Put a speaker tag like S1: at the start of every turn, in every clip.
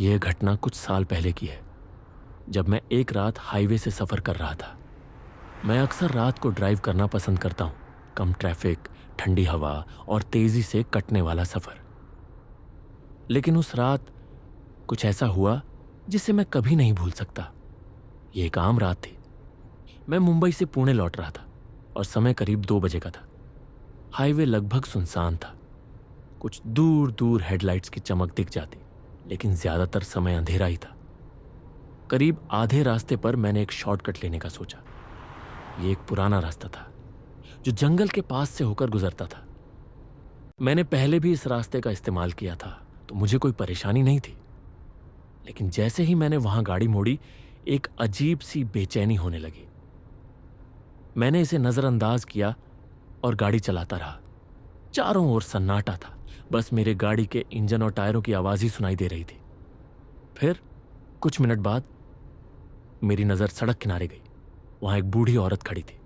S1: यह घटना कुछ साल पहले की है, जब मैं एक रात हाईवे से सफ़र कर रहा था। मैं अक्सर रात को ड्राइव करना पसंद करता हूँ। कम ट्रैफिक, ठंडी हवा और तेज़ी से कटने वाला सफ़र। लेकिन उस रात कुछ ऐसा हुआ जिसे मैं कभी नहीं भूल सकता। ये एक आम रात थी। मैं मुंबई से पुणे लौट रहा था और समय करीब 2 बजे का था। हाईवे लगभग सुनसान था। कुछ दूर दूर हेडलाइट्स की चमक दिख जाती, लेकिन ज्यादातर समय अंधेरा ही था। करीब आधे रास्ते पर मैंने एक शॉर्टकट लेने का सोचा। ये एक पुराना रास्ता था जो जंगल के पास से होकर गुजरता था। मैंने पहले भी इस रास्ते का इस्तेमाल किया था, तो मुझे कोई परेशानी नहीं थी। लेकिन जैसे ही मैंने वहां गाड़ी मोड़ी, एक अजीब सी बेचैनी होने लगी। मैंने इसे नजरअंदाज किया और गाड़ी चलाता रहा। चारों ओर सन्नाटा था, बस मेरे गाड़ी के इंजन और टायरों की आवाज ही सुनाई दे रही थी। फिर कुछ मिनट बाद मेरी नजर सड़क किनारे गई। वहां एक बूढ़ी औरत खड़ी थी,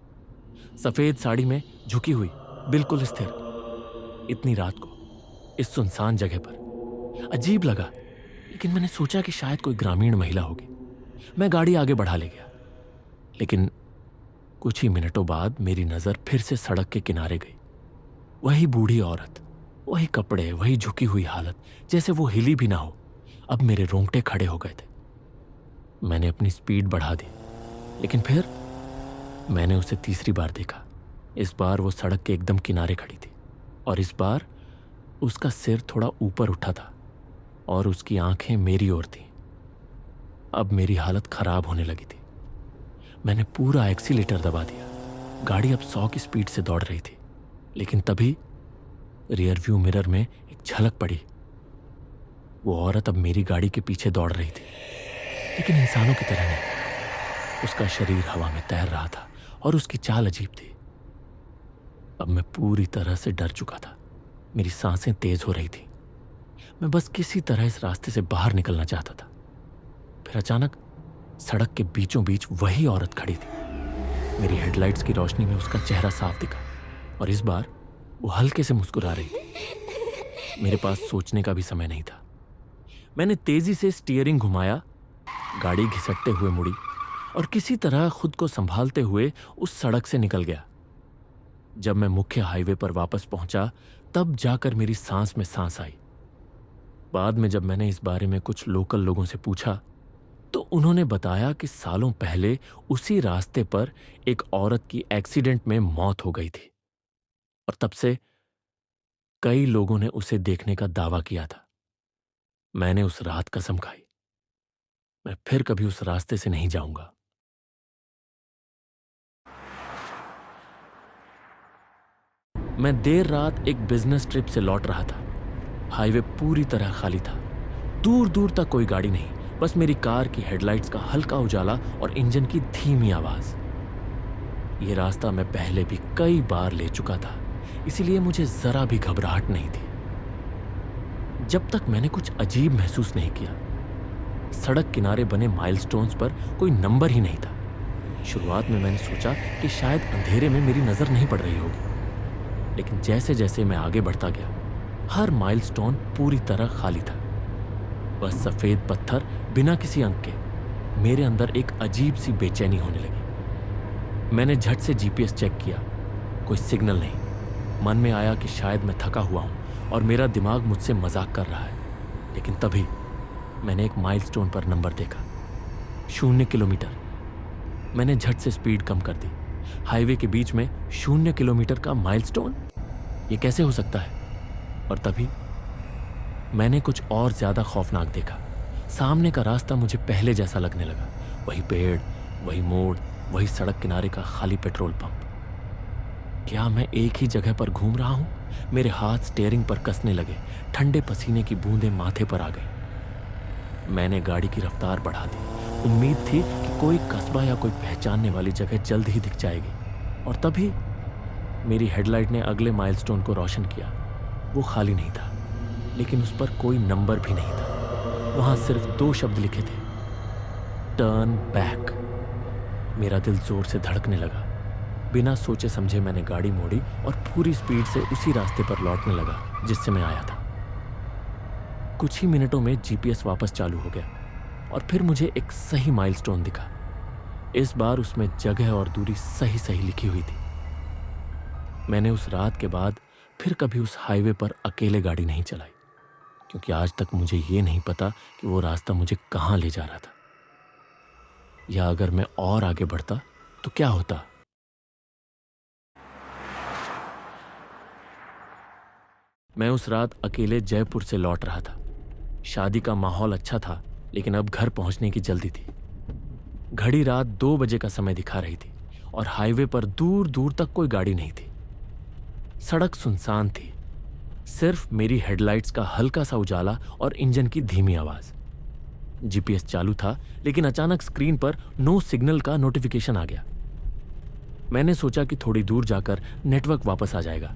S1: सफेद साड़ी में, झुकी हुई, बिल्कुल स्थिर। इतनी रात को इस सुनसान जगह पर अजीब लगा, लेकिन मैंने सोचा कि शायद कोई ग्रामीण महिला होगी। मैं गाड़ी आगे बढ़ा ले गया, लेकिन कुछ ही मिनटों बाद मेरी नजर फिर से सड़क के किनारे गई। वही बूढ़ी औरत, वही कपड़े, वही झुकी हुई हालत, जैसे वो हिली भी ना हो। अब मेरे रोंगटे खड़े हो गए थे। मैंने अपनी स्पीड बढ़ा दी, लेकिन फिर मैंने उसे तीसरी बार देखा। इस बार वो सड़क के एकदम किनारे खड़ी थी और इस बार उसका सिर थोड़ा ऊपर उठा था और उसकी आंखें मेरी ओर थीं। अब मेरी हालत खराब होने लगी थी। मैंने पूरा एक्सीलेटर दबा दिया। गाड़ी अब 100 की स्पीड से दौड़ रही थी, लेकिन तभी रियर व्यू मिरर में एक झलक पड़ी। वो औरत अब मेरी गाड़ी के पीछे दौड़ रही थी, लेकिन इंसानों की तरह नहीं। उसका शरीर हवा में तैर रहा था और उसकी चाल अजीब थी। अब मैं पूरी तरह से डर चुका था। मेरी सांसें तेज हो रही थी। मैं बस किसी तरह इस रास्ते से बाहर निकलना चाहता था। फिर अचानक सड़क के बीचों बीच वही औरत खड़ी थी। मेरी हेडलाइट्स की रोशनी में उसका चेहरा साफ दिखा और इस बार वो हल्के से मुस्कुरा रही थी। मेरे पास सोचने का भी समय नहीं था। मैंने तेजी से स्टीयरिंग घुमाया, गाड़ी घिसटते हुए मुड़ी और किसी तरह खुद को संभालते हुए उस सड़क से निकल गया। जब मैं मुख्य हाईवे पर वापस पहुंचा, तब जाकर मेरी सांस में सांस आई। बाद में जब मैंने इस बारे में कुछ लोकल लोगों से पूछा, तो उन्होंने बताया कि सालों पहले उसी रास्ते पर एक औरत की एक्सीडेंट में मौत हो गई थी और तब से कई लोगों ने उसे देखने का दावा किया था। मैंने उस रात कसम खाई, मैं फिर कभी उस रास्ते से नहीं जाऊंगा। मैं देर रात एक बिजनेस ट्रिप से लौट रहा था। हाईवे पूरी तरह खाली था। दूर दूर तक कोई गाड़ी नहीं, बस मेरी कार की हेडलाइट्स का हल्का उजाला और इंजन की धीमी आवाज। यह रास्ता मैं पहले भी कई बार ले चुका था, इसीलिए मुझे जरा भी घबराहट नहीं थी, जब तक मैंने कुछ अजीब महसूस नहीं किया। सड़क किनारे बने माइलस्टोन्स पर कोई नंबर ही नहीं था। शुरुआत में मैंने सोचा कि शायद अंधेरे में मेरी नजर नहीं पड़ रही होगी, लेकिन जैसे जैसे मैं आगे बढ़ता गया, हर माइलस्टोन पूरी तरह खाली था। बस सफेद पत्थर बिना किसी अंक के। मेरे अंदर एक अजीब सी बेचैनी होने लगी। मैंने झट से जीपीएस चेक किया, कोई सिग्नल नहीं। मन में आया कि शायद मैं थका हुआ हूं और मेरा दिमाग मुझसे मजाक कर रहा है। लेकिन तभी मैंने एक माइलस्टोन पर नंबर देखा, 0 किलोमीटर। मैंने झट से स्पीड कम कर दी। हाईवे के बीच में 0 किलोमीटर का माइलस्टोन, ये कैसे हो सकता है? और तभी मैंने कुछ और ज्यादा खौफनाक देखा। सामने का रास्ता मुझे पहले जैसा लगने लगा। वही पेड़, वही मोड़, वही सड़क किनारे का खाली पेट्रोल पंप। क्या मैं एक ही जगह पर घूम रहा हूं? मेरे हाथ स्टीयरिंग पर कसने लगे। ठंडे पसीने की बूंदें माथे पर आ गई। मैंने गाड़ी की रफ्तार बढ़ा दी। उम्मीद थी कि कोई कस्बा या कोई पहचानने वाली जगह जल्द ही दिख जाएगी। और तभी मेरी हेडलाइट ने अगले माइलस्टोन को रोशन किया। वो खाली नहीं था, लेकिन उस पर कोई नंबर भी नहीं था। वहां सिर्फ 2 शब्द लिखे थे, टर्न बैक। मेरा दिल जोर से धड़कने लगा। बिना सोचे समझे मैंने गाड़ी मोड़ी और पूरी स्पीड से उसी रास्ते पर लौटने लगा जिससे मैं आया था। कुछ ही मिनटों में जीपीएस वापस चालू हो गया और फिर मुझे एक सही माइलस्टोन दिखा। इस बार उसमें जगह और दूरी सही सही लिखी हुई थी। मैंने उस रात के बाद फिर कभी उस हाईवे पर अकेले गाड़ी नहीं चलाई, क्योंकि आज तक मुझे ये नहीं पता कि वो रास्ता मुझे कहाँ ले जा रहा था, या अगर मैं और आगे बढ़ता तो क्या होता। मैं उस रात अकेले जयपुर से लौट रहा था। शादी का माहौल अच्छा था, लेकिन अब घर पहुंचने की जल्दी थी। घड़ी रात 2 बजे का समय दिखा रही थी और हाईवे पर दूर दूर तक कोई गाड़ी नहीं थी। सड़क सुनसान थी, सिर्फ मेरी हेडलाइट्स का हल्का सा उजाला और इंजन की धीमी आवाज। जीपीएस चालू था, लेकिन अचानक स्क्रीन पर नो सिग्नल का नोटिफिकेशन आ गया। मैंने सोचा कि थोड़ी दूर जाकर नेटवर्क वापस आ जाएगा,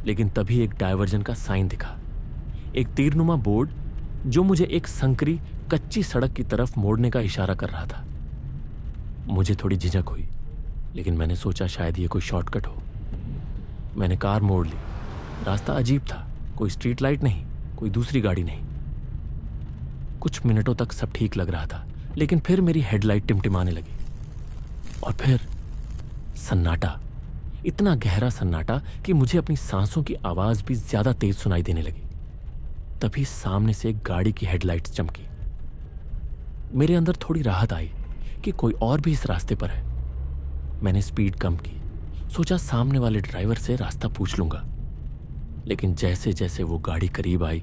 S1: लेकिन तभी एक डायवर्जन का साइन दिखा, एक तीरनुमा बोर्ड जो मुझे एक संकरी कच्ची सड़क की तरफ मोड़ने का इशारा कर रहा था। मुझे थोड़ी झिझक हुई, लेकिन मैंने सोचा शायद ये कोई शॉर्टकट हो। मैंने कार मोड़ ली। रास्ता अजीब था, कोई स्ट्रीट लाइट नहीं, कोई दूसरी गाड़ी नहीं। कुछ मिनटों तक सब ठीक लग रहा था, लेकिन फिर मेरी हेडलाइट टिमटिमाने लगी और फिर सन्नाटा, इतना गहरा सन्नाटा कि मुझे अपनी सांसों की आवाज भी ज्यादा तेज सुनाई देने लगी। तभी सामने से एक गाड़ी की हेडलाइट्स चमकी। मेरे अंदर थोड़ी राहत आई कि कोई और भी इस रास्ते पर है। मैंने स्पीड कम की, सोचा सामने वाले ड्राइवर से रास्ता पूछ लूंगा। लेकिन जैसे जैसे वो गाड़ी करीब आई,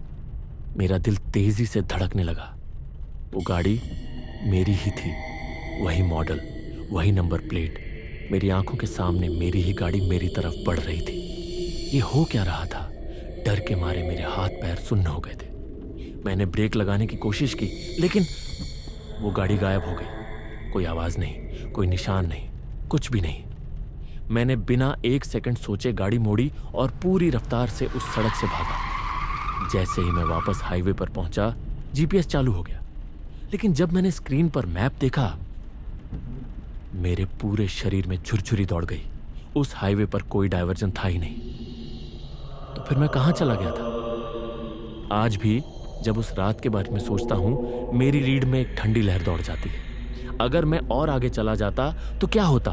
S1: मेरा दिल तेजी से धड़कने लगा। वो गाड़ी मेरी ही थी, वही मॉडल, वही नंबर प्लेट। मेरी आंखों के सामने मेरी ही गाड़ी मेरी तरफ बढ़ रही थी। ये हो क्या रहा था? डर के मारे मेरे हाथ पैर सुन्न हो गए थे। मैंने ब्रेक लगाने की कोशिश की, लेकिन वो गाड़ी गायब हो गई। कोई आवाज नहीं, कोई निशान नहीं, कुछ भी नहीं। मैंने बिना 1 सेकंड सोचे गाड़ी मोड़ी और पूरी रफ्तार से उस सड़क से भागा। जैसे ही मैं वापस हाईवे पर पहुंचा, जीपीएस चालू हो गया। लेकिन जब मैंने स्क्रीन पर मैप देखा, मेरे पूरे शरीर में झुरझुरी दौड़ गई। उस हाईवे पर कोई डायवर्जन था ही नहीं। तो फिर मैं कहां चला गया था? आज भी जब उस रात के बारे में सोचता हूं, मेरी रीढ़ में एक ठंडी लहर दौड़ जाती है। अगर मैं और आगे चला जाता तो क्या होता?